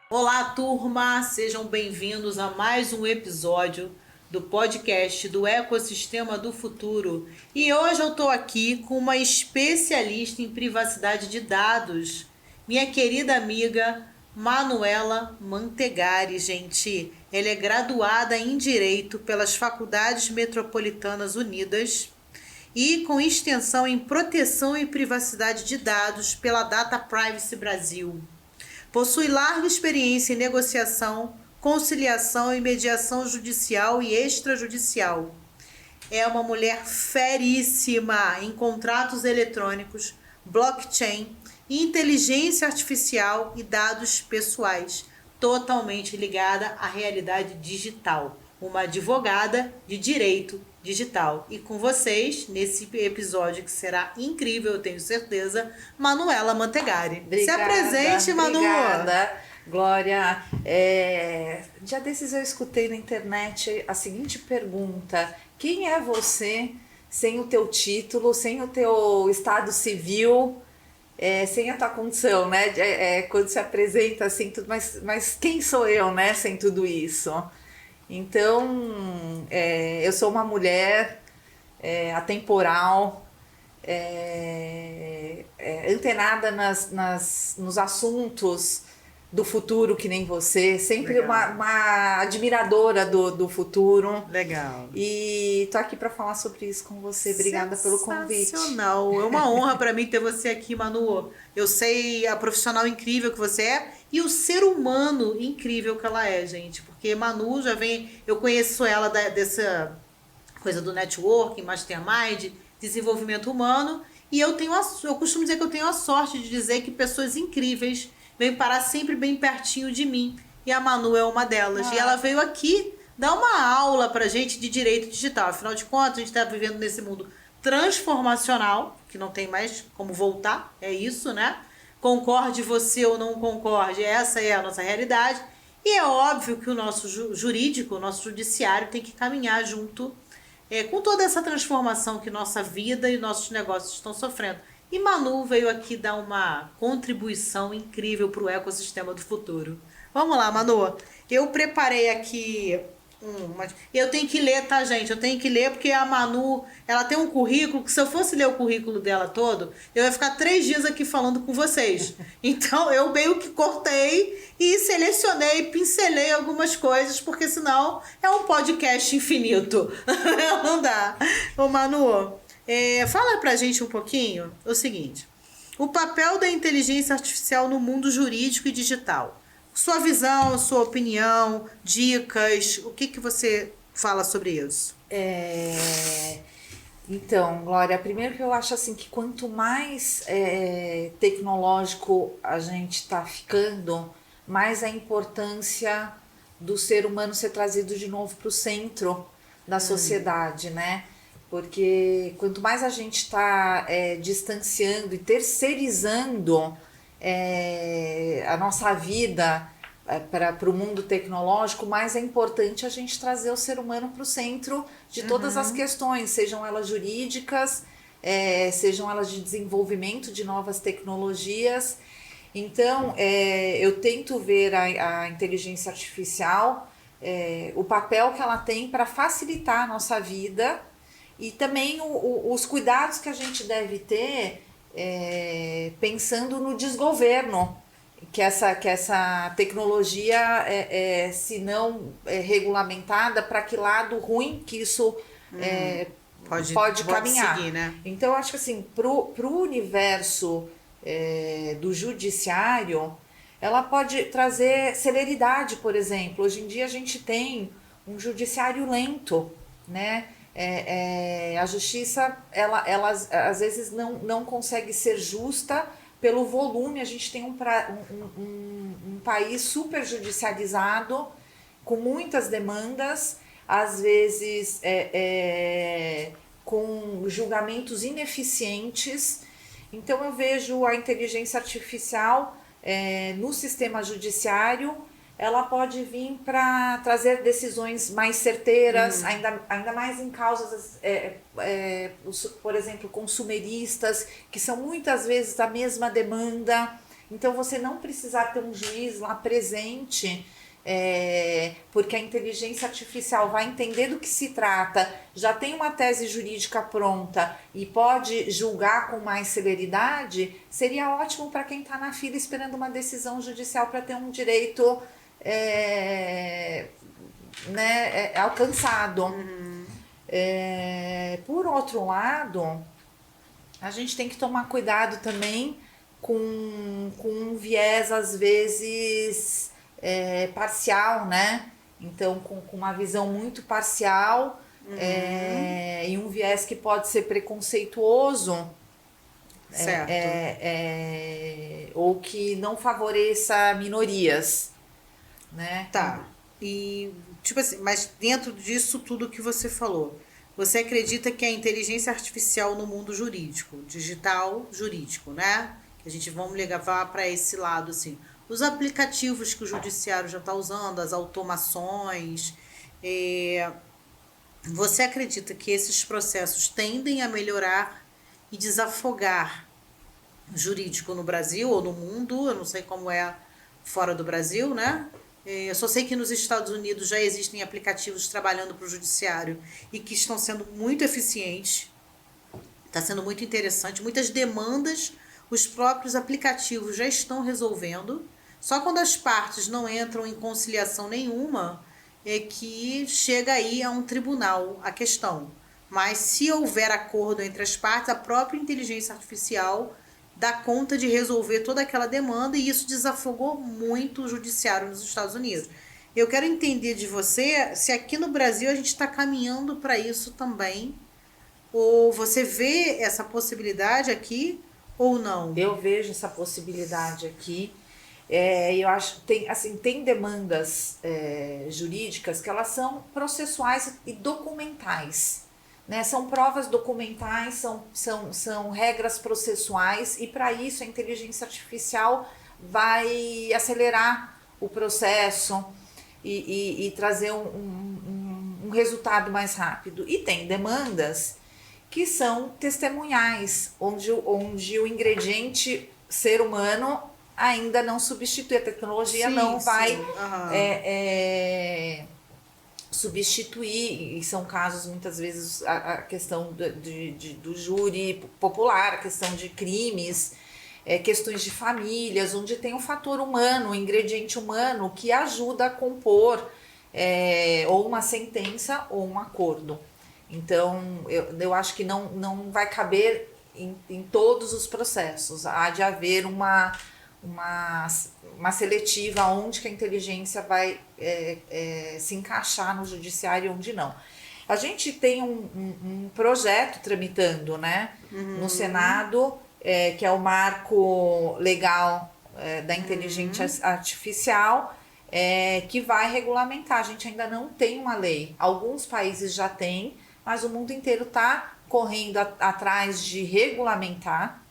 Olá, turma! Sejam bem-vindos a mais um episódio do podcast do Ecossistema do Futuro. E hoje eu estou aqui com uma especialista em privacidade de dados, minha querida amiga Manuela Mantegari, gente. Ela é graduada em Direito pelas Faculdades Metropolitanas Unidas e com extensão em Proteção e Privacidade de Dados pela Data Privacy Brasil. Possui larga experiência em negociação, conciliação e mediação judicial e extrajudicial. É uma mulher feríssima em contratos eletrônicos, blockchain, inteligência artificial e dados pessoais, totalmente ligada à realidade digital. Uma advogada de direito digital. E com vocês, nesse episódio que será incrível, eu tenho certeza, Manuela Mantegari. Obrigada, se apresente, Manu. Obrigada, Glória. Dia desses eu escutei na internet a seguinte pergunta: quem é você sem o teu título, sem o teu estado civil, sem a tua condição, né? Quando se apresenta assim, tudo, mas quem sou eu, né? Sem tudo isso. Então, eu sou uma mulher atemporal, antenada nos assuntos do futuro, que nem você, sempre uma admiradora do futuro. Legal. E tô aqui para falar sobre isso com você. Obrigada pelo convite. Sensacional. É uma honra para mim ter você aqui, Manu. Eu sei a profissional incrível que você é e o ser humano incrível que ela é, gente. Porque Manu já vem... Eu conheço ela dessa coisa do networking, mastermind, desenvolvimento humano. E eu costumo dizer que eu tenho a sorte de dizer que pessoas incríveis vêm parar sempre bem pertinho de mim. E a Manu é uma delas. E ela veio aqui dar uma aula pra gente de direito digital. Afinal de contas, a gente está vivendo nesse mundo transformacional, que não tem mais como voltar. É isso, né? Concorde você ou não concorde, essa é a nossa realidade. E é óbvio que o nosso jurídico, o nosso judiciário tem que caminhar junto com toda essa transformação que nossa vida e nossos negócios estão sofrendo. E Manu veio aqui dar uma contribuição incrível para o ecossistema do futuro. Vamos lá, Manu. Eu preparei aqui eu tenho que ler, tá, gente? Eu tenho que ler porque a Manu, ela tem um currículo que se eu fosse ler o currículo dela todo, eu ia ficar 3 dias aqui falando com vocês. Então, eu meio que cortei e selecionei, pincelei algumas coisas, porque senão é um podcast infinito. Não dá. Ô, Manu, fala pra gente um pouquinho o seguinte. O papel da inteligência artificial no mundo jurídico e digital. Sua visão, sua opinião, dicas, o que você fala sobre isso? Então, Glória, primeiro que eu acho assim que quanto mais tecnológico a gente está ficando, mais a importância do ser humano ser trazido de novo para o centro da sociedade, né? Porque quanto mais a gente está distanciando e terceirizando a nossa vida para o mundo tecnológico, mais é importante a gente trazer o ser humano para o centro de todas as questões, sejam elas jurídicas, sejam elas de desenvolvimento de novas tecnologias. Então, eu tento ver a inteligência artificial, o papel que ela tem para facilitar a nossa vida e também os cuidados que a gente deve ter pensando no desgoverno que essa tecnologia se não regulamentada, para que lado ruim que isso pode caminhar. Seguir, né? Então, eu acho que assim, pro universo do judiciário, ela pode trazer celeridade, por exemplo. Hoje em dia a gente tem um judiciário lento, né? A justiça, ela às vezes não consegue ser justa pelo volume. A gente tem um país super judicializado, com muitas demandas, às vezes com julgamentos ineficientes. Então eu vejo a inteligência artificial no sistema judiciário ela pode vir para trazer decisões mais certeiras, ainda mais em causas, por exemplo, consumeristas, que são muitas vezes a mesma demanda. Então, você não precisar ter um juiz lá presente, porque a inteligência artificial vai entender do que se trata, já tem uma tese jurídica pronta e pode julgar com mais celeridade, seria ótimo para quem está na fila esperando uma decisão judicial para ter um direito alcançado. Por outro lado, a gente tem que tomar cuidado também com um viés, às vezes, parcial, né? Então, com uma visão muito parcial, e um viés que pode ser preconceituoso, Certo. ou que não favoreça minorias, né? Tá. E, tipo assim, mas dentro disso tudo que você falou, você acredita que a inteligência artificial no mundo jurídico, digital jurídico, né? Que a gente vamos levar para esse lado, assim. Os aplicativos que o judiciário já está usando, as automações, você acredita que esses processos tendem a melhorar e desafogar o jurídico no Brasil ou no mundo? Eu não sei como é fora do Brasil, né? Eu só sei que nos Estados Unidos já existem aplicativos trabalhando para o judiciário e que estão sendo muito eficientes. Está sendo muito interessante. Muitas demandas os próprios aplicativos já estão resolvendo. Só quando as partes não entram em conciliação nenhuma é que chega aí a um tribunal a questão. Mas se houver acordo entre as partes, a própria inteligência artificial dá conta de resolver toda aquela demanda, e isso desafogou muito o judiciário nos Estados Unidos. Eu quero entender de você se aqui no Brasil a gente está caminhando para isso também, ou você vê essa possibilidade aqui ou não? Eu vejo essa possibilidade aqui. Eu acho que tem demandas jurídicas que elas são processuais e documentais, né? São provas documentais, são regras processuais, e para isso a inteligência artificial vai acelerar o processo e trazer um resultado mais rápido. E tem demandas que são testemunhais, onde o ingrediente ser humano ainda não substitui, a tecnologia não vai substituir, e são casos muitas vezes a questão do júri popular, a questão de crimes, questões de famílias, onde tem o fator humano, o ingrediente humano que ajuda a compor ou uma sentença ou um acordo. Então eu acho que não vai caber em todos os processos, há de haver uma seletiva onde que a inteligência vai se encaixar no judiciário e onde não. A gente tem um projeto tramitando, né, no Senado, que é o marco legal da inteligência artificial, que vai regulamentar. A gente ainda não tem uma lei. Alguns países já têm, mas o mundo inteiro está correndo atrás de regulamentar.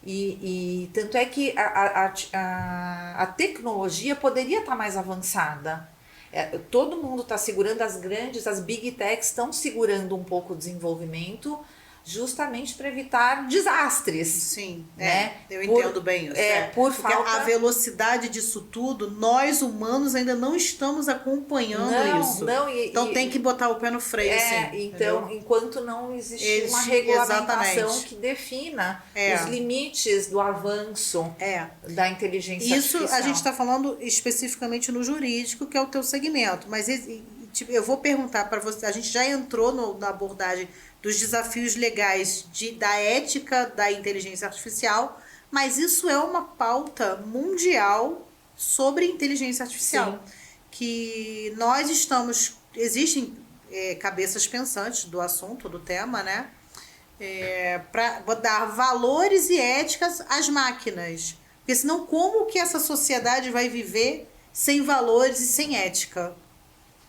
E tanto é que a tecnologia poderia estar mais avançada. Todo mundo está segurando, as big techs estão segurando um pouco o desenvolvimento, justamente para evitar desastres. Sim, né? Eu entendo bem isso. Por Porque falta... a velocidade disso tudo, nós humanos ainda não estamos acompanhando isso. Então tem que botar o pé no freio, sim. Então, entendeu? enquanto não existir uma regulamentação exatamente. que defina os limites do avanço da inteligência artificial. Isso a gente está falando especificamente no jurídico, que é o teu segmento. Mas eu vou perguntar para você, a gente já entrou na abordagem dos desafios legais da ética da inteligência artificial, mas isso é uma pauta mundial sobre inteligência artificial. Sim. Que nós existem cabeças pensantes do assunto, do tema, né? Para dar valores e éticas às máquinas. Porque senão como que essa sociedade vai viver sem valores e sem ética?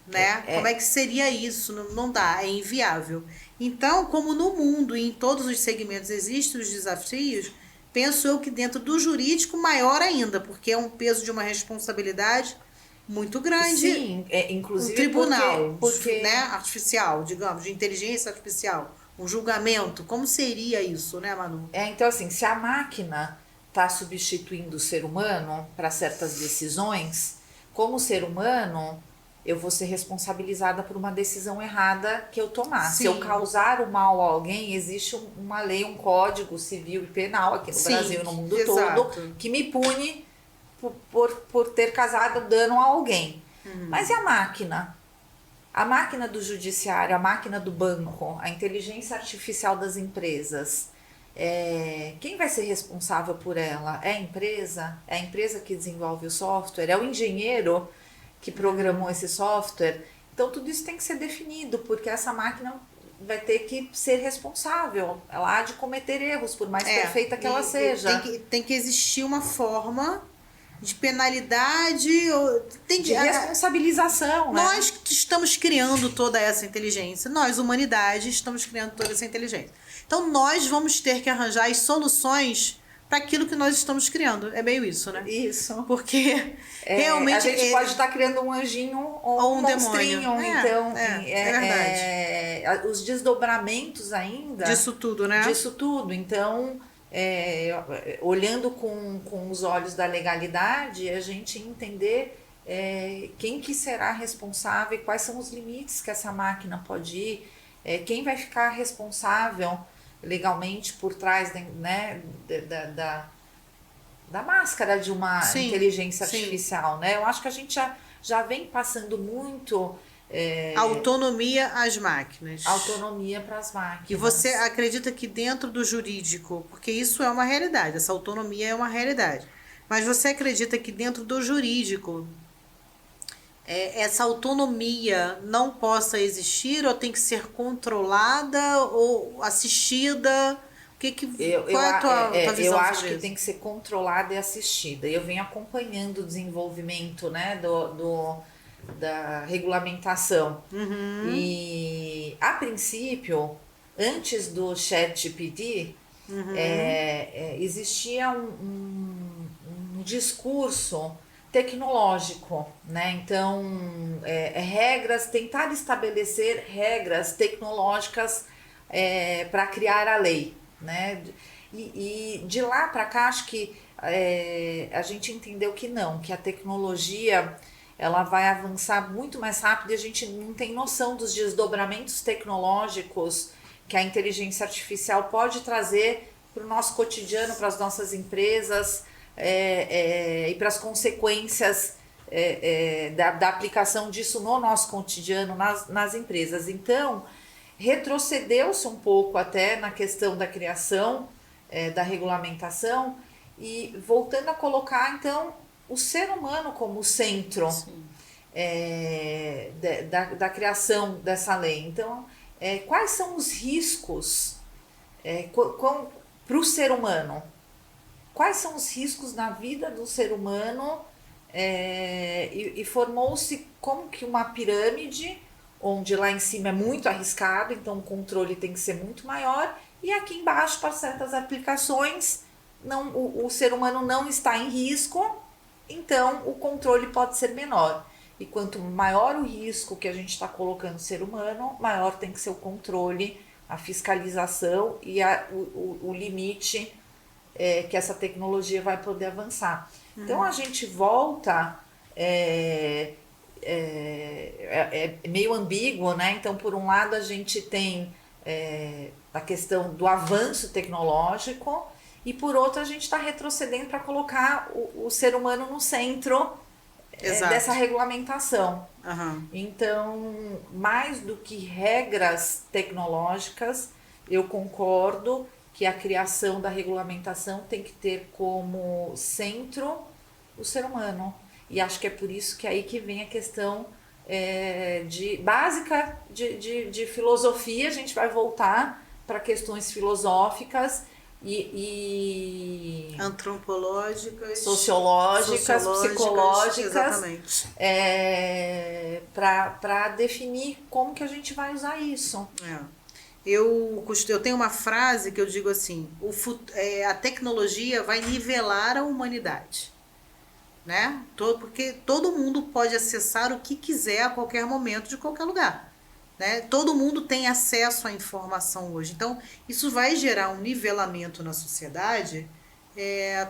Né? Como é que seria isso? Não dá, é inviável. Então, como no mundo e em todos os segmentos existem os desafios, penso eu que dentro do jurídico maior ainda, porque é um peso de uma responsabilidade muito grande. Sim, inclusive um tribunal porque né, artificial, digamos, de inteligência artificial, um julgamento. Como seria isso, né, Manu? então assim, se a máquina está substituindo o ser humano para certas decisões, como ser humano, eu vou ser responsabilizada por uma decisão errada que eu tomar. Sim. Se eu causar o mal a alguém, existe uma lei, um código civil e penal aqui no Sim, Brasil e no mundo exato. todo que me pune por ter causado dano a alguém. Mas e a máquina? A máquina do judiciário, a máquina do banco, a inteligência artificial das empresas, quem vai ser responsável por ela? É a empresa? É a empresa que desenvolve o software? É o engenheiro que programou esse software? Então tudo isso tem que ser definido, porque essa máquina vai ter que ser responsável. Ela há de cometer erros, por mais perfeita que ela seja. Tem que existir uma forma de penalidade, de responsabilização, né? Nós que estamos criando toda essa inteligência, nós, humanidade, estamos criando toda essa inteligência. Então, nós vamos ter que arranjar as soluções para aquilo que nós estamos criando. É meio isso, né? Isso. Porque realmente... A gente pode estar criando um anjinho ou um monstrinho. Demônio. Então, é verdade. Os desdobramentos ainda... Disso tudo, né? Disso tudo. Então... olhando com os olhos da legalidade, a gente entender quem que será responsável, quais são os limites que essa máquina pode ir, quem vai ficar responsável legalmente por trás da máscara de uma inteligência artificial, né? Eu acho que a gente já vem passando muito... autonomia às máquinas. Autonomia para as máquinas. E você acredita que dentro do jurídico, porque isso é uma realidade, essa autonomia é uma realidade, mas você acredita que dentro do jurídico essa autonomia não possa existir ou tem que ser controlada ou assistida? Qual é a tua visão? Eu acho que tem que ser controlada e assistida. Eu venho acompanhando o desenvolvimento, né, da regulamentação. E a princípio, antes do ChatGPT, existia um discurso tecnológico, né? Então, tentar estabelecer regras tecnológicas para criar a lei, né? E de lá para cá, acho que a gente entendeu que não, que a tecnologia ela vai avançar muito mais rápido e a gente não tem noção dos desdobramentos tecnológicos que a inteligência artificial pode trazer para o nosso cotidiano, para as nossas empresas e para as consequências da aplicação disso no nosso cotidiano, nas empresas. Então, retrocedeu-se um pouco até na questão da criação, da regulamentação e voltando a colocar, então, o ser humano como centro da criação dessa lei. Então, quais são os riscos para o ser humano? Quais são os riscos na vida do ser humano? E formou-se como que uma pirâmide, onde lá em cima é muito arriscado, então o controle tem que ser muito maior, e aqui embaixo, para certas aplicações, o ser humano não está em risco, então o controle pode ser menor. E quanto maior o risco que a gente está colocando no ser humano, maior tem que ser o controle, a fiscalização e o limite que essa tecnologia vai poder avançar. Então a gente volta, meio ambíguo, né? Então, por um lado, a gente tem a questão do avanço tecnológico, e por outro a gente está retrocedendo para colocar o ser humano no centro dessa regulamentação. Então, mais do que regras tecnológicas, eu concordo que a criação da regulamentação tem que ter como centro o ser humano. E acho que é por isso que é aí que vem a questão básica de filosofia. A gente vai voltar para questões filosóficas e antropológicas, sociológicas, psicológicas, para definir como que a gente vai usar isso. Eu tenho uma frase que eu digo assim: a tecnologia vai nivelar a humanidade. né? Porque todo mundo pode acessar o que quiser a qualquer momento, de qualquer lugar, né? Todo mundo tem acesso à informação hoje. Então, isso vai gerar um nivelamento na sociedade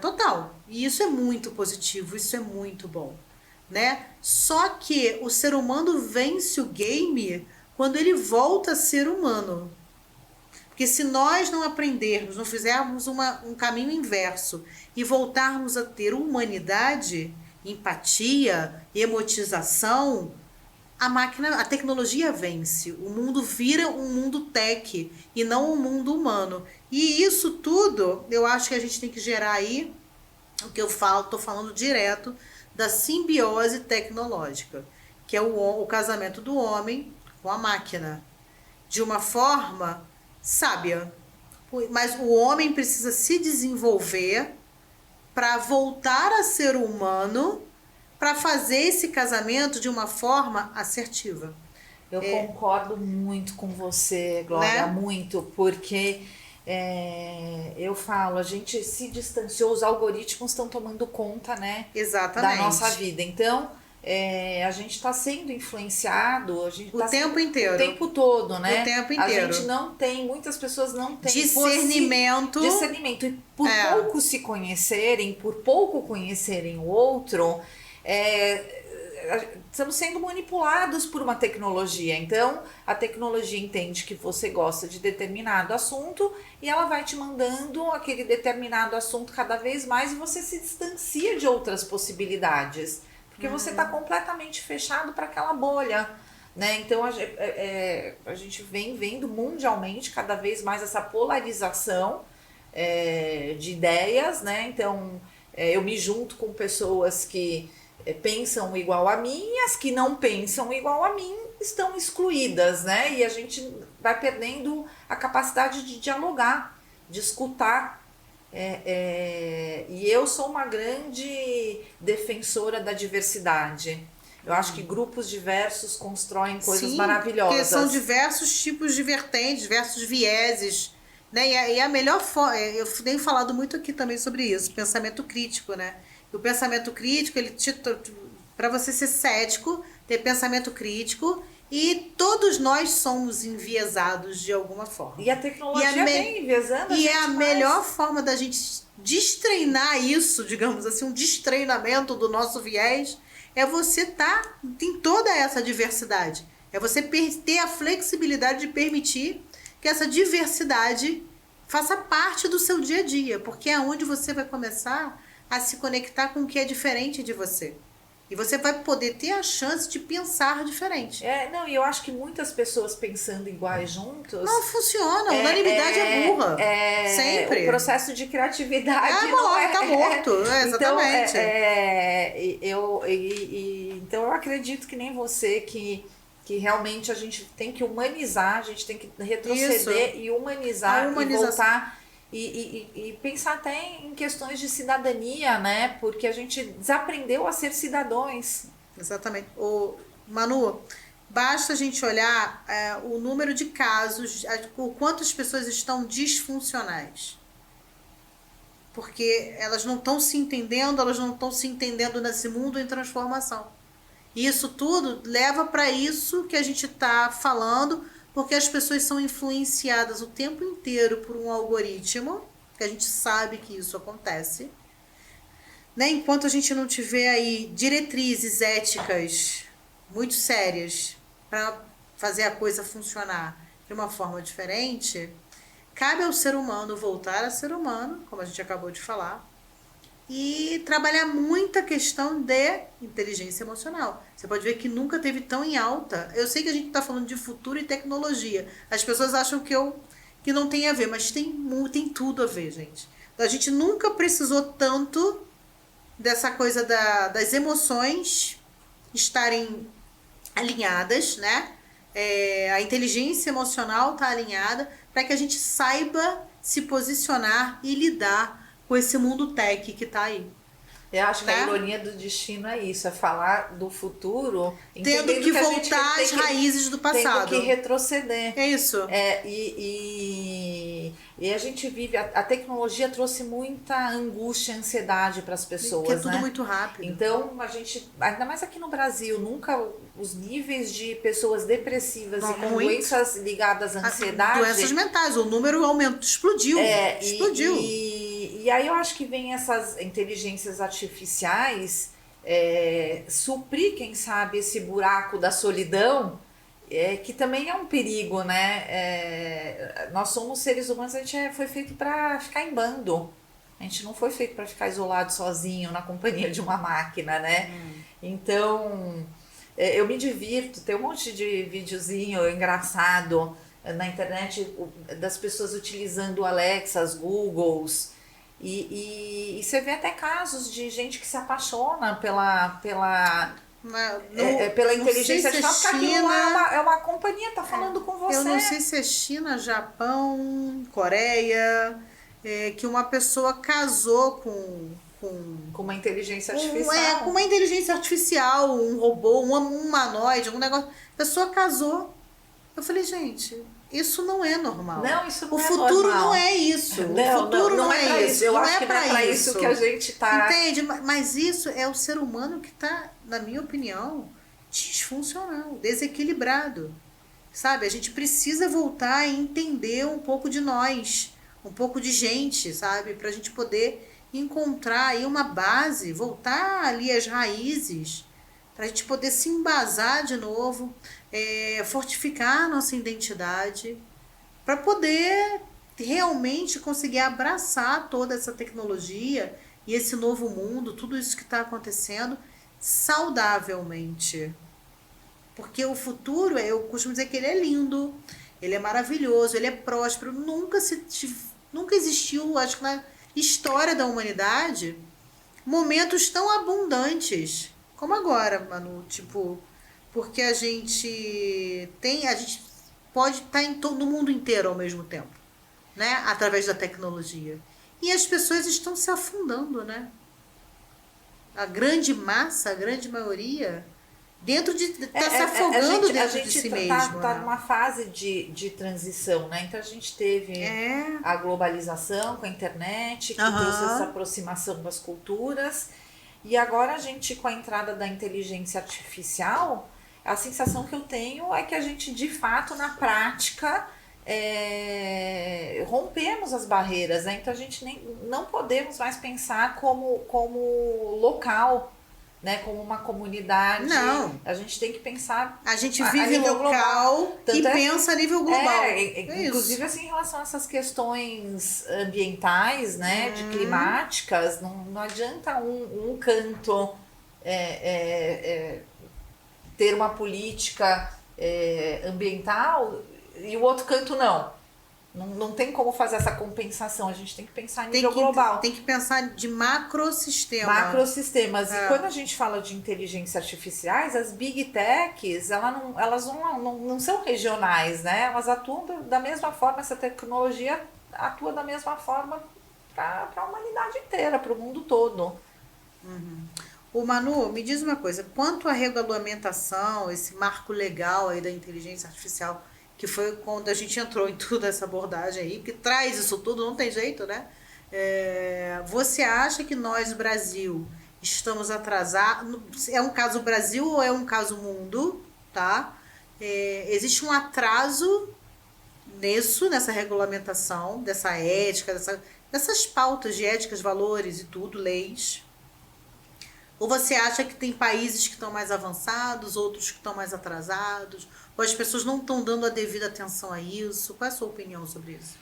total. E isso é muito positivo, isso é muito bom, né? Só que o ser humano vence o game quando ele volta a ser humano. Porque se nós não aprendermos, não fizermos um caminho inverso e voltarmos a ter humanidade, empatia, emotização, a tecnologia vence. O mundo vira um mundo tech e não um mundo humano. E isso tudo, eu acho que a gente tem que gerar aí, o que eu falo, estou falando direto, da simbiose tecnológica, que é o casamento do homem com a máquina, de uma forma sábia. Mas o homem precisa se desenvolver para voltar a ser humano, para fazer esse casamento de uma forma assertiva. Eu concordo muito com você, Glória, Né? muito, porque eu falo, a gente se distanciou, os algoritmos estão tomando conta, né, Exatamente. da nossa vida. Então, a gente está sendo influenciado, a gente O tempo inteiro. o tempo todo, né? O tempo inteiro. A gente não tem, muitas pessoas não têm Discernimento. discernimento. E por pouco se conhecerem, por pouco conhecerem o outro, estamos sendo manipulados por uma tecnologia. Então, a tecnologia entende que você gosta de determinado assunto e ela vai te mandando aquele determinado assunto cada vez mais e você se distancia de outras possibilidades. Porque você está completamente fechado para aquela bolha, né? Então, a gente vem vendo mundialmente cada vez mais essa polarização de ideias, né? Então, eu me junto com pessoas que pensam igual a mim e as que não pensam igual a mim estão excluídas, né? E a gente vai perdendo a capacidade de dialogar, de escutar. E eu sou uma grande defensora da diversidade. Eu acho que grupos diversos constroem coisas maravilhosas. Porque são diversos tipos de vertentes, diversos vieses, né? E a melhor forma, eu tenho falado muito aqui também sobre isso, pensamento crítico, né? O pensamento crítico, para você ser cético, ter pensamento crítico, e todos nós somos enviesados de alguma forma. E a tecnologia vem enviesando. E a melhor forma da gente destreinar isso, digamos assim, um destreinamento do nosso viés, é você em toda essa diversidade. É você ter a flexibilidade de permitir que essa diversidade faça parte do seu dia a dia, porque é onde você vai começar a se conectar com o que é diferente de você. E você vai poder ter a chance de pensar diferente. E eu acho que muitas pessoas pensando iguais juntos... Não funciona, a unanimidade é burra. Sempre. O processo de criatividade tá morto, exatamente. Então eu acredito que nem você, que realmente a gente tem que humanizar, a gente tem que retroceder e humanizar e voltar... E pensar até em questões de cidadania, né? Porque a gente desaprendeu a ser cidadãos. Exatamente. Manu, basta a gente olhar o número de casos, o quanto as pessoas estão disfuncionais. Porque elas não estão se entendendo nesse mundo em transformação. E isso tudo leva para isso que a gente está falando, porque as pessoas são influenciadas o tempo inteiro por um algoritmo, que a gente sabe que isso acontece, né? Enquanto a gente não tiver aí diretrizes éticas muito sérias para fazer a coisa funcionar de uma forma diferente, cabe ao ser humano voltar a ser humano, como a gente acabou de falar, e trabalhar muita questão de inteligência emocional. Você pode ver que nunca teve tão em alta. Eu sei que a gente está falando de futuro e tecnologia. As pessoas acham que não tem a ver, mas tem tudo a ver, gente. A gente nunca precisou tanto dessa coisa das emoções estarem alinhadas, né? A inteligência emocional está alinhada para que a gente saiba se posicionar e lidar com esse mundo tech que está aí. Eu acho que a ironia do destino é isso, é falar do futuro, tendo que voltar às raízes do passado. Tendo que retroceder. É isso. E a gente vive, a tecnologia trouxe muita angústia, ansiedade para as pessoas, Porque é tudo né? muito rápido. Então, a gente, ainda mais aqui no Brasil, nunca os níveis de pessoas depressivas e com doenças ligadas à ansiedade... Doenças mentais, o número aumentou, explodiu. Explodiu. E aí eu acho que vem essas inteligências artificiais suprir, quem sabe, esse buraco da solidão, que também é um perigo, né? Nós somos seres humanos, a gente foi feito para ficar em bando. A gente não foi feito para ficar isolado sozinho na companhia de uma máquina, né? Então, eu me divirto, tem um monte de videozinho engraçado na internet das pessoas utilizando Alexas, Googles, e você vê até casos de gente que se apaixona pela inteligência artificial, porque aquilo é uma companhia, tá falando com você. Eu não sei se é China, Japão, Coreia, que uma pessoa casou com uma inteligência artificial. Com uma inteligência artificial, um robô, um humanoide, um negócio. A pessoa casou. Eu falei, gente, isso não é normal. Não, isso não é normal. O futuro não é isso. Não, o futuro não é isso. Eu acho que não é pra isso que a gente tá... Entende? Mas isso é o ser humano que tá, na minha opinião, disfuncional, desequilibrado. Sabe? A gente precisa voltar a entender um pouco de nós, um pouco de gente, sabe? Pra gente poder encontrar aí uma base, voltar ali às raízes, pra gente poder se embasar de novo, fortificar a nossa identidade, para poder realmente conseguir abraçar toda essa tecnologia e esse novo mundo, tudo isso que está acontecendo, saudavelmente. Porque o futuro, eu costumo dizer que ele é lindo, ele é maravilhoso, ele é próspero, nunca existiu, acho que na história da humanidade, momentos tão abundantes como agora, Manu, tipo, porque a gente pode estar no mundo inteiro ao mesmo tempo, né? Através da tecnologia. E as pessoas estão se afundando, né? A grande massa, a grande maioria, está se afogando dentro de si mesmo. Está numa fase de transição, né? Então a gente teve a globalização com a internet, que trouxe essa aproximação das culturas. E agora a gente, com a entrada da inteligência artificial, a sensação que eu tenho é que a gente, de fato, na prática, rompemos as barreiras, né? Então a gente não podemos mais pensar como local, né? Como uma comunidade. Não. A gente tem que pensar... A gente vive local e pensa a nível global. Inclusive, assim, em relação a essas questões ambientais, né? De climáticas, não adianta um canto ter uma política ambiental e o outro canto não. Não tem como fazer essa compensação. A gente tem que pensar em nível global. Tem que pensar de macrosistema. Macrosistemas. E quando a gente fala de inteligência artificiais, as big techs, elas não são regionais, né? Elas atuam da mesma forma, essa tecnologia atua da mesma forma para a humanidade inteira, para o mundo todo. O Manu, me diz uma coisa, quanto à regulamentação, esse marco legal aí da inteligência artificial, que foi quando a gente entrou em toda essa abordagem aí, que traz isso tudo, não tem jeito, né? Você acha que nós, Brasil, estamos atrasados? É um caso Brasil ou é um caso mundo, tá? Existe um atraso nessa regulamentação, dessa ética, dessas pautas de éticas, valores e tudo, leis? Ou você acha que tem países que estão mais avançados, outros que estão mais atrasados? Ou as pessoas não estão dando a devida atenção a isso? Qual é a sua opinião sobre isso?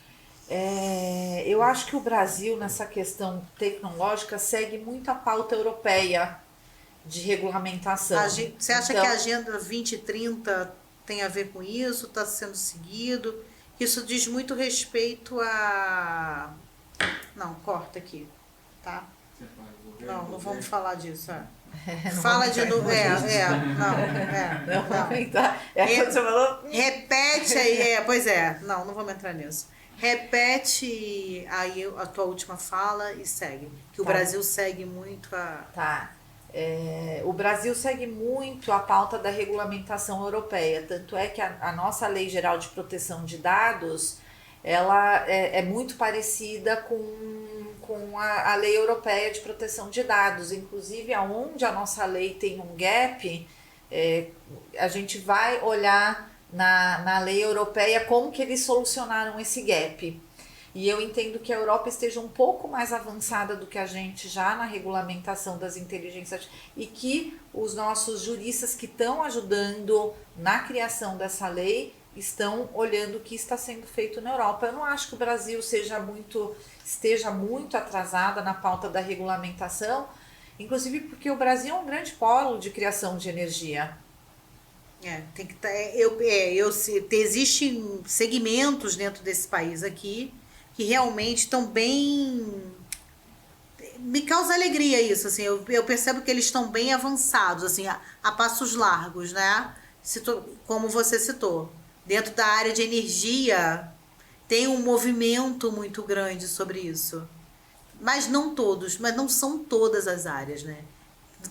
Eu acho que o Brasil, nessa questão tecnológica, segue muito a pauta europeia de regulamentação. Você acha que a Agenda 2030 tem a ver com isso? Está sendo seguido? Isso diz muito respeito a... Não, corta aqui, tá? Não vamos falar disso. Fala de novo. Quando você falou... Repete aí, pois é. Não vamos entrar nisso. Repete aí a tua última fala e segue. Que o Brasil segue muito a... Tá. O Brasil segue muito a pauta da regulamentação europeia. Tanto é que a nossa Lei Geral de Proteção de Dados, ela é muito parecida com a Lei Europeia de Proteção de Dados. Inclusive, aonde a nossa lei tem um gap, a gente vai olhar na lei europeia como que eles solucionaram esse gap. E eu entendo que a Europa esteja um pouco mais avançada do que a gente já na regulamentação das inteligências e que os nossos juristas que estão ajudando na criação dessa lei estão olhando o que está sendo feito na Europa. Eu não acho que o Brasil esteja muito atrasada na pauta da regulamentação, inclusive porque o Brasil é um grande polo de criação de energia. Tem que existem segmentos dentro desse país aqui que realmente estão bem. Me causa alegria isso, assim, eu percebo que eles estão bem avançados, assim, a passos largos, né? Como você citou. Dentro da área de energia, tem um movimento muito grande sobre isso. Mas não são todas as áreas, né?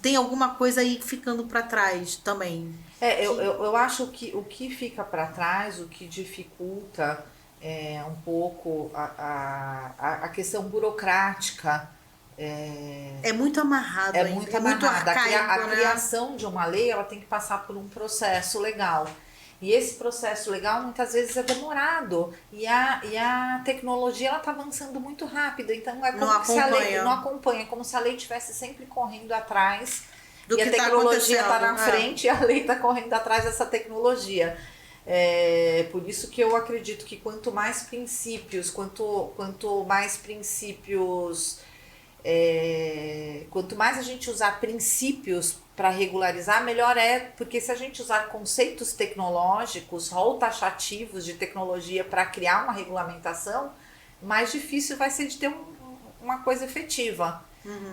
Tem alguma coisa aí ficando para trás também. Eu acho que o que fica para trás, o que dificulta um pouco a questão burocrática. É muito amarrado ainda. Muito amarrado. Arcaico, a criação de uma lei, ela tem que passar por um processo legal. E esse processo legal muitas vezes é demorado. E a tecnologia ela está avançando muito rápido. Então é como se a lei não acompanha, é como se a lei estivesse sempre correndo atrás do e que a tecnologia está na frente e a lei está correndo atrás dessa tecnologia. Por isso que eu acredito que quanto mais princípios, quanto mais a gente usar princípios para regularizar, melhor porque se a gente usar conceitos tecnológicos ou taxativos de tecnologia para criar uma regulamentação, mais difícil vai ser de ter uma coisa efetiva.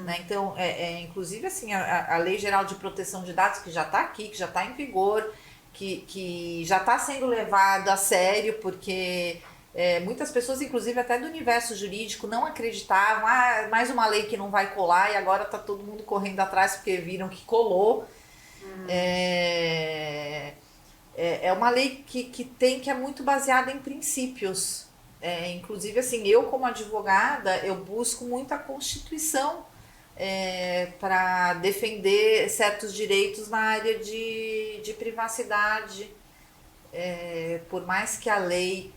Né? Então, inclusive assim, a Lei Geral de Proteção de Dados, que já está aqui, que já está em vigor, que já está sendo levado a sério, porque muitas pessoas, inclusive até do universo jurídico, não acreditavam, mais uma lei que não vai colar, e agora está todo mundo correndo atrás porque viram que colou. É uma lei que é muito baseada em princípios. Inclusive, assim, eu como advogada, eu busco muito a Constituição para defender certos direitos na área de privacidade. Por mais que a lei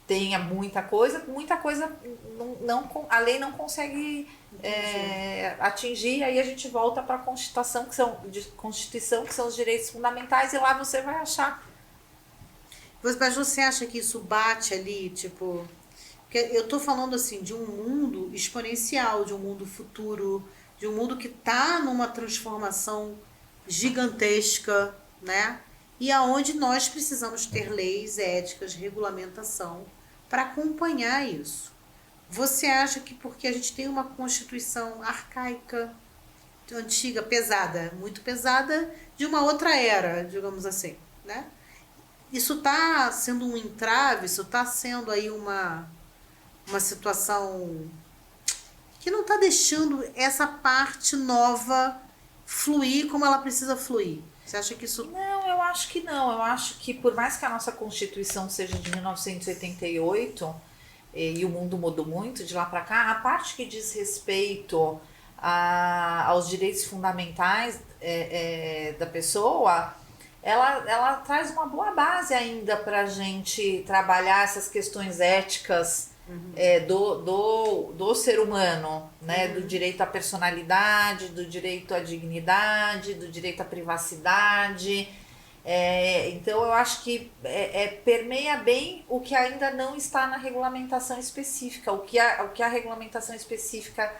tenha muita coisa a lei não consegue atingir, aí a gente volta para a Constituição, que são os direitos fundamentais, e lá você vai achar. Mas você acha que isso bate ali, tipo... Porque eu tô falando assim de um mundo exponencial, de um mundo futuro, de um mundo que tá numa transformação gigantesca, né? E aonde nós precisamos ter leis, éticas, regulamentação para acompanhar isso. Você acha que porque a gente tem uma Constituição arcaica, antiga, pesada, muito pesada, de uma outra era, digamos assim, né? Isso está sendo um entrave, isso está sendo aí uma situação que não está deixando essa parte nova fluir como ela precisa fluir. Você acha que isso... Não, eu acho que não. Eu acho que por mais que a nossa Constituição seja de 1988 e o mundo mudou muito de lá para cá, a parte que diz respeito aos direitos fundamentais da pessoa... Ela traz uma boa base ainda para a gente trabalhar essas questões éticas do ser humano, né? Do direito à personalidade, do direito à dignidade, do direito à privacidade. Então, eu acho que permeia bem o que ainda não está na regulamentação específica. O que a regulamentação específica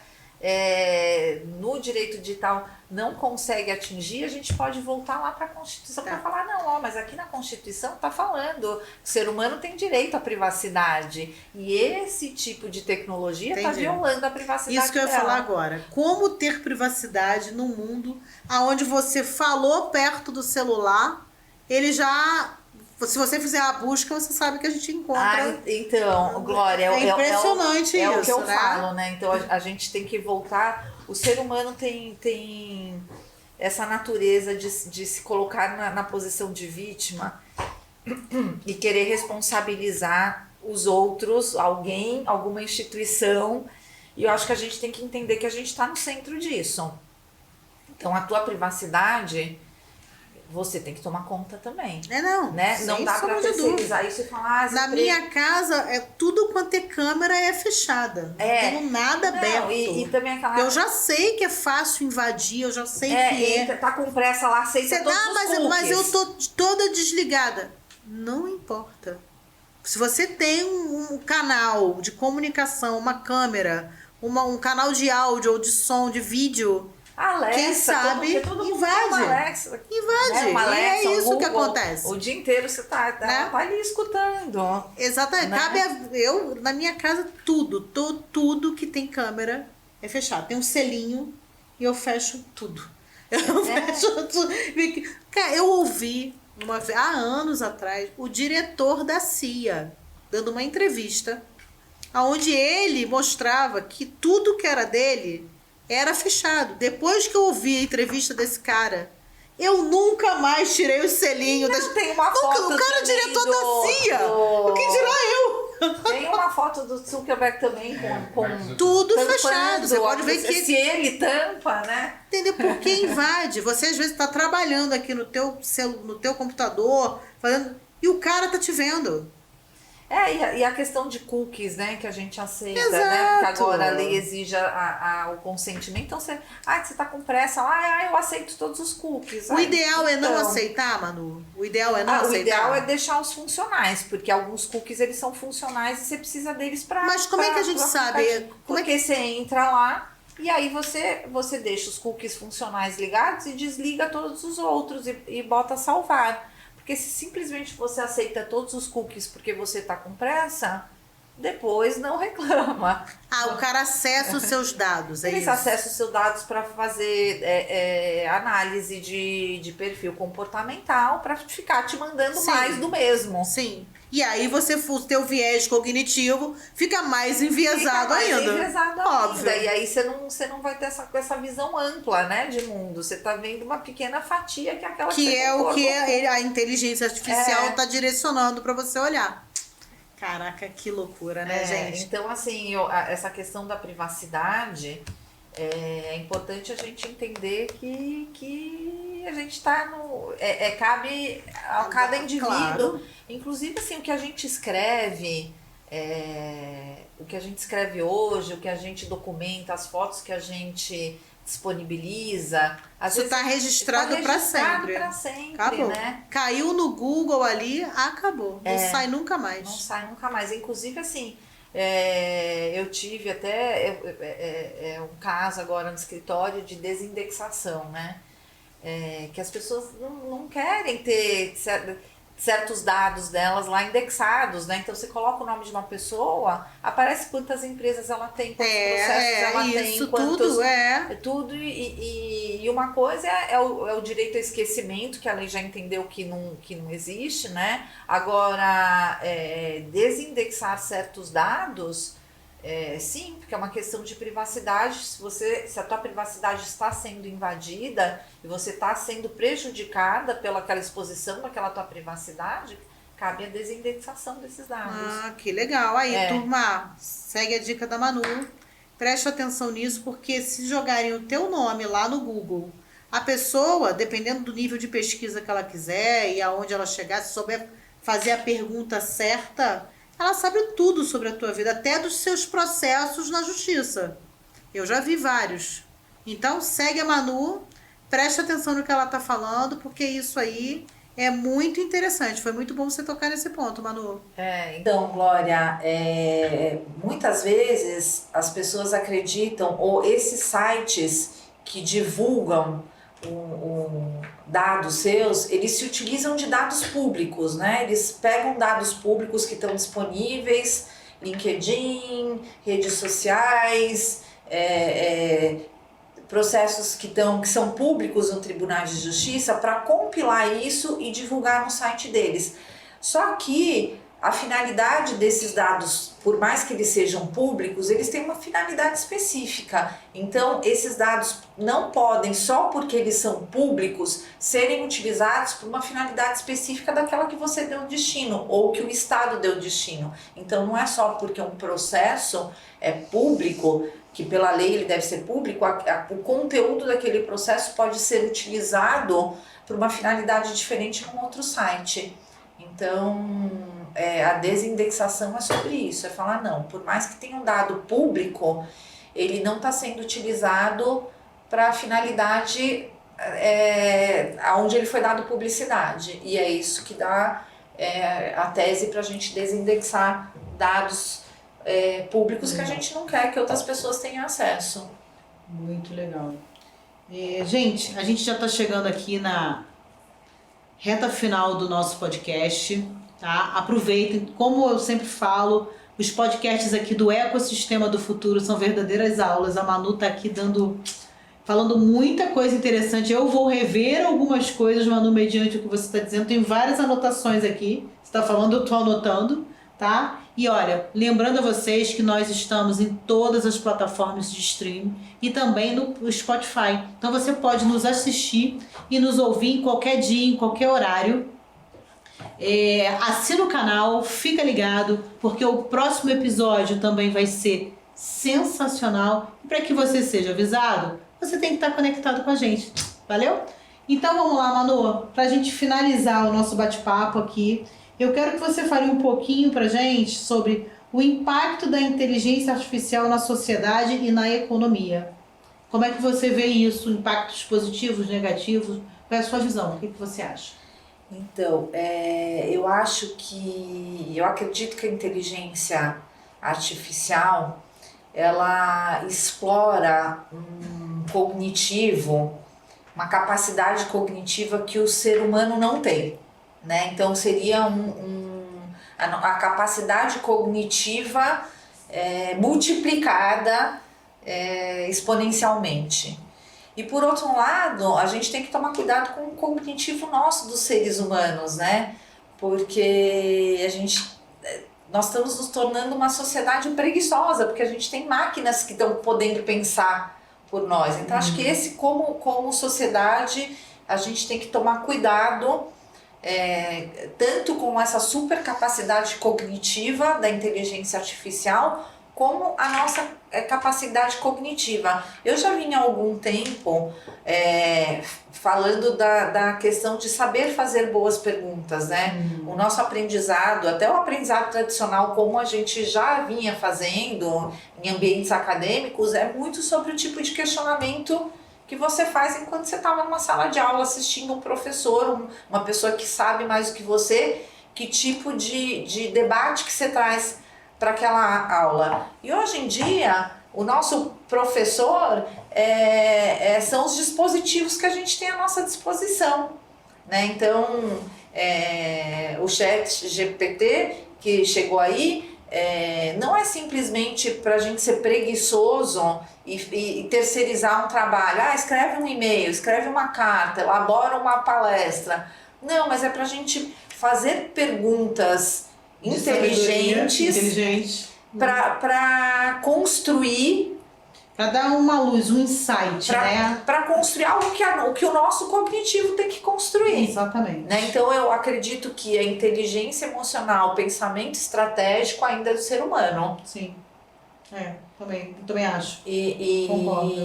no direito digital não consegue atingir, a gente pode voltar lá para a Constituição para falar, não, mas aqui na Constituição está falando que o ser humano tem direito à privacidade e esse tipo de tecnologia está violando a privacidade Isso que eu ia falar agora. Como ter privacidade num mundo onde você falou perto do celular, ele já... Se você fizer a busca, você sabe que a gente encontra. Então, Glória, é impressionante isso, o que eu né? falo, né? Então a gente tem que voltar. O ser humano tem essa natureza de se colocar na posição de vítima. e querer responsabilizar os outros, alguém, alguma instituição. E eu acho que a gente tem que entender que a gente está no centro disso. Então, a tua privacidade, você tem que tomar conta também. Não. Né? Não dá para terceirizar isso e falar... Na minha casa, tudo quanto é câmera é fechada. Não tenho nada aberto. E também aquela... Eu já sei que é fácil invadir, eu já sei que Tá com pressa lá, aceita todos os cookies. Mas eu tô toda desligada. Não importa. Se você tem um canal de comunicação, uma câmera, um canal de áudio ou de som, de vídeo... Alexa, quem sabe, todo invade. Alexa, invade. Né? Alexa, e é isso Google, que acontece. O dia inteiro você tá ali escutando. Exatamente. Né? Eu, na minha casa, tudo que tem câmera é fechado. Tem um selinho e eu fecho tudo. Eu fecho tudo. Cara, eu ouvi há anos atrás o diretor da CIA dando uma entrevista onde ele mostrava que tudo que era dele era fechado. Depois que eu ouvi a entrevista desse cara, eu nunca mais tirei o selinho. Tem uma foto o cara é diretor da CIA. O que dirá eu? Tem uma foto do Zuckerberg também com tudo fechado. Você pode ver que... Se ele tampa, né? Entendeu? Porque invade. Você às vezes está trabalhando aqui no teu computador, fazendo... e o cara tá te vendo. E a questão de cookies, né, que a gente aceita, Exato. né, porque agora a lei exige o consentimento, então você tá com pressa, eu aceito todos os cookies. O ideal é não aceitar, Manu? O ideal é não aceitar? O ideal é deixar os funcionais, porque alguns cookies eles são funcionais e você precisa deles para... Mas como é que a gente sabe? Porque você entra lá e aí você deixa os cookies funcionais ligados e desliga todos os outros e bota salvar. Porque se simplesmente você aceita todos os cookies porque você tá com pressa, depois não reclama. O cara acessa os seus dados, é Eles isso? acessam os seus dados para fazer análise de perfil comportamental para ficar te mandando mais do mesmo. Sim. E aí o teu viés cognitivo fica mais enviesado ainda. Óbvio. E aí você não vai ter essa visão ampla, né, de mundo. Você tá vendo uma pequena fatia que é aquela que é o que a inteligência artificial tá direcionando para você olhar. Caraca, que loucura, né, gente? Então, assim, essa questão da privacidade, é importante a gente entender que a gente tá no... cabe a cada indivíduo. Claro. Inclusive, assim, o que a gente escreve, hoje, o que a gente documenta, as fotos que a gente disponibiliza. Isso está registrado para sempre. Acabou. Né? Caiu no Google ali, acabou. Não sai nunca mais. Não sai nunca mais. Inclusive, assim, eu tive até um caso agora no escritório de desindexação, né? Que as pessoas não querem ter certos dados delas lá indexados, né? Então você coloca o nome de uma pessoa, aparece quantas empresas ela tem, quantos processos ela tem, quantos... Tudo, e uma coisa é o direito ao esquecimento, que a lei já entendeu que não existe, né? Agora, desindexar certos dados... sim, porque é uma questão de privacidade. Se a tua privacidade está sendo invadida e você está sendo prejudicada pelaquela exposição daquela tua privacidade, cabe a desindexação desses dados. Que legal. Aí, turma, segue a dica da Manu. Preste atenção nisso, porque se jogarem o teu nome lá no Google, a pessoa, dependendo do nível de pesquisa que ela quiser e aonde ela chegar, se souber fazer a pergunta certa... Ela sabe tudo sobre a tua vida, até dos seus processos na justiça. Eu já vi vários. Então, segue a Manu, preste atenção no que ela está falando, porque isso aí é muito interessante. Foi muito bom você tocar nesse ponto, Manu. Então, Glória, muitas vezes as pessoas acreditam, ou esses sites que divulgam dados seus, eles se utilizam de dados públicos, né? Eles pegam dados públicos que estão disponíveis, LinkedIn, redes sociais, processos que são públicos no Tribunal de Justiça, para compilar isso e divulgar no site deles. Só que a finalidade desses dados, por mais que eles sejam públicos, eles têm uma finalidade específica. Então, esses dados não podem, só porque eles são públicos, serem utilizados por uma finalidade específica daquela que você deu destino, ou que o Estado deu destino. Então, não é só porque um processo é público, que pela lei ele deve ser público, o conteúdo daquele processo pode ser utilizado por uma finalidade diferente num outro site. Então, a desindexação é sobre isso, é falar não, por mais que tenha um dado público, ele não está sendo utilizado para a finalidade onde ele foi dado publicidade. E é isso que dá a tese para a gente desindexar dados públicos que a gente não quer que outras pessoas tenham acesso. Muito legal. Gente, a gente já está chegando aqui na reta final do nosso podcast, tá? Aproveitem, como eu sempre falo, os podcasts aqui do Ecossistema do Futuro são verdadeiras aulas. A Manu tá aqui falando muita coisa interessante. Eu vou rever algumas coisas, Manu, mediante o que você está dizendo. Tem várias anotações aqui. Você está falando, eu estou anotando, tá? E olha, lembrando a vocês que nós estamos em todas as plataformas de streaming e também no Spotify. Então você pode nos assistir e nos ouvir em qualquer dia, em qualquer horário. Assina o canal, fica ligado, porque o próximo episódio também vai ser sensacional. E para que você seja avisado, você tem que estar conectado com a gente. Valeu? Então vamos lá, Manu, para a gente finalizar o nosso bate-papo aqui. Eu quero que você fale um pouquinho pra gente sobre o impacto da inteligência artificial na sociedade e na economia. Como é que você vê isso? Impactos positivos, negativos? Qual é a sua visão? O que você acha? Então, eu acredito que a inteligência artificial, ela explora um cognitivo, uma capacidade cognitiva que o ser humano não tem. Né? Então seria a capacidade cognitiva multiplicada exponencialmente. E por outro lado, a gente tem que tomar cuidado com o cognitivo nosso dos seres humanos, né? Porque nós estamos nos tornando uma sociedade preguiçosa, porque a gente tem máquinas que estão podendo pensar por nós. Então acho que como sociedade, a gente tem que tomar cuidado tanto com essa super capacidade cognitiva da inteligência artificial, como a nossa capacidade cognitiva. Eu já vim há algum tempo falando da questão de saber fazer boas perguntas, né? O nosso aprendizado, até o aprendizado tradicional, como a gente já vinha fazendo em ambientes acadêmicos, é muito sobre o tipo de questionamento que você faz enquanto você estava numa sala de aula assistindo um professor, uma pessoa que sabe mais do que você, que tipo de debate que você traz para aquela aula. E hoje em dia, o nosso professor são os dispositivos que a gente tem à nossa disposição, né? Então, o chat GPT que chegou aí, não é simplesmente para a gente ser preguiçoso e terceirizar um trabalho. Escreve um e-mail, escreve uma carta, elabora uma palestra. Não, mas é para a gente fazer perguntas inteligentes para construir, para dar uma luz, um insight, né? Para construir algo que o nosso cognitivo tem que construir. Exatamente. Né? Então eu acredito que a inteligência emocional, o pensamento estratégico ainda é do ser humano. Sim. Também acho. Concordo.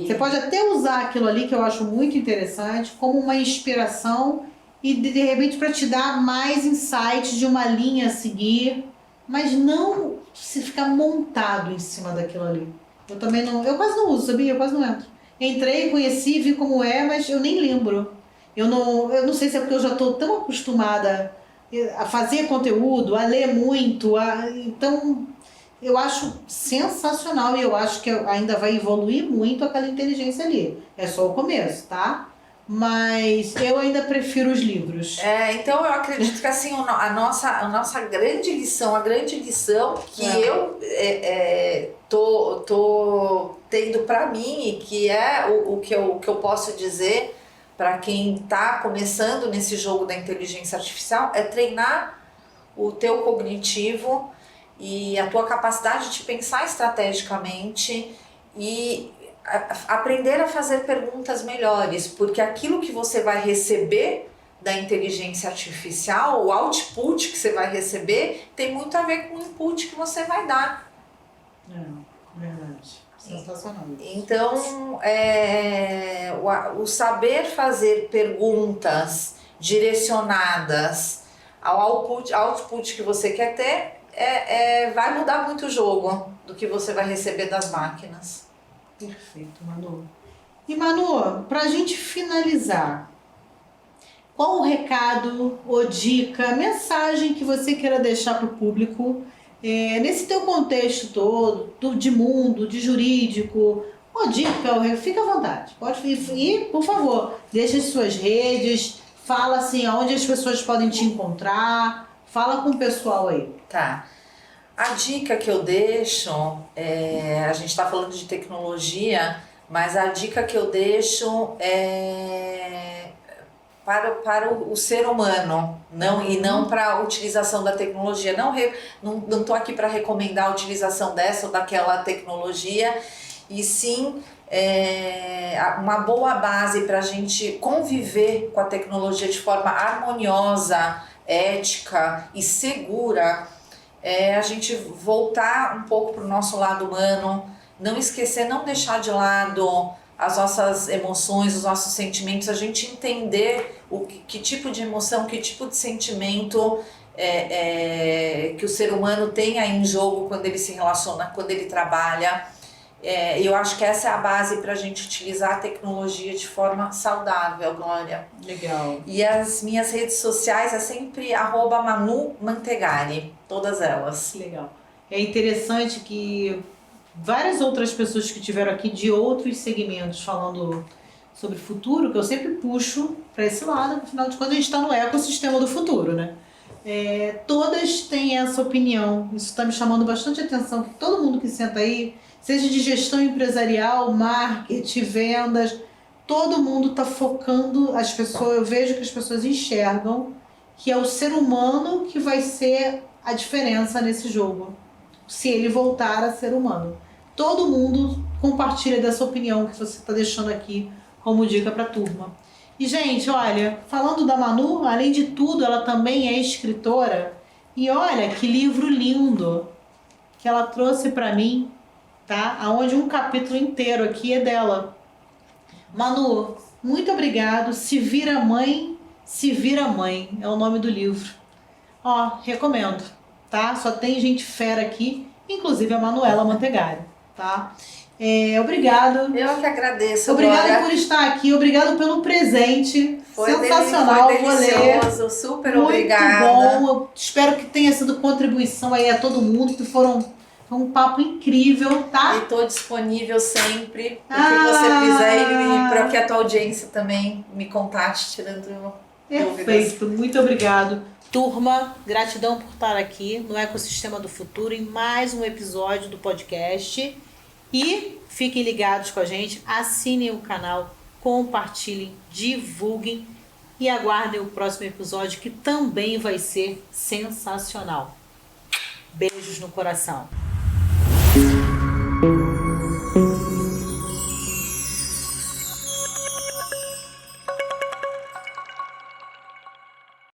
Você pode até usar aquilo ali que eu acho muito interessante como uma inspiração e de repente para te dar mais insights de uma linha a seguir, mas não se ficar montado em cima daquilo ali. Eu também não, eu quase não uso, sabia? Eu quase não entro. Entrei, conheci, vi como mas eu nem lembro. Eu não sei se é porque eu já estou tão acostumada a fazer conteúdo, a ler muito, então eu acho sensacional e eu acho que ainda vai evoluir muito aquela inteligência ali. É só o começo, tá? Mas eu ainda prefiro os livros. Então eu acredito que assim, a nossa grande lição, que eu tô tendo para mim e que é o que eu posso dizer para quem está começando nesse jogo da inteligência artificial, é treinar o teu cognitivo e a tua capacidade de pensar estrategicamente e aprender a fazer perguntas melhores, porque aquilo que você vai receber da inteligência artificial, o output que você vai receber, tem muito a ver com o input que você vai dar. Verdade. Sensacional. Então, o saber fazer perguntas direcionadas ao output que você quer ter vai mudar muito o jogo do que você vai receber das máquinas. Perfeito, Manu. E Manu, pra gente finalizar, qual o recado ou dica, mensagem que você queira deixar para o público nesse teu contexto todo, de mundo, de jurídico? Uma dica, fica à vontade. Pode ir, por favor, deixa as suas redes, fala assim, aonde as pessoas podem te encontrar, fala com o pessoal aí. Tá. A dica que eu deixo, a gente está falando de tecnologia, mas a dica que eu deixo é para o ser humano, e não para a utilização da tecnologia. Não estou aqui para recomendar a utilização dessa ou daquela tecnologia, e sim uma boa base para a gente conviver com a tecnologia de forma harmoniosa, ética e segura. A gente voltar um pouco para o nosso lado humano, não esquecer, não deixar de lado as nossas emoções, os nossos sentimentos, a gente entender que tipo de emoção, que tipo de sentimento que o ser humano tem aí em jogo quando ele se relaciona, quando ele trabalha. Eu acho que essa é a base para a gente utilizar a tecnologia de forma saudável, Glória. Legal. E as minhas redes sociais é sempre @ManuMantegari, todas elas. Legal. É interessante que várias outras pessoas que tiveram aqui de outros segmentos falando sobre futuro, que eu sempre puxo para esse lado, afinal de contas a gente está no ecossistema do futuro, né? Todas têm essa opinião, isso está me chamando bastante atenção, que todo mundo que senta aí, seja de gestão empresarial, marketing, vendas, todo mundo está focando as pessoas, eu vejo que as pessoas enxergam que é o ser humano que vai ser a diferença nesse jogo, se ele voltar a ser humano. Todo mundo compartilha dessa opinião que você está deixando aqui como dica para a turma. E, gente, olha, falando da Manu, além de tudo, ela também é escritora. E olha que livro lindo que ela trouxe para mim, tá? Onde um capítulo inteiro aqui é dela. Manu, muito obrigado. Se Vira Mãe, Se Vira Mãe é o nome do livro. Recomendo, tá? Só tem gente fera aqui, inclusive a Manuela Mantegari, tá? Obrigado. Eu que agradeço. Obrigada Glória. por estar aqui, obrigado pelo presente. Sensacional, foi delicioso, super muito obrigada. Bom. Eu espero que tenha sido contribuição aí a todo mundo, que foi um papo incrível, tá? E estou disponível sempre, o que você quiser, e para que a tua audiência também me contate, tirando Perfeito, dúvidas. muito obrigado. Turma, gratidão por estar aqui no Ecossistema do Futuro em mais um episódio do podcast. E fiquem ligados com a gente, assinem o canal, compartilhem, divulguem e aguardem o próximo episódio que também vai ser sensacional. Beijos no coração.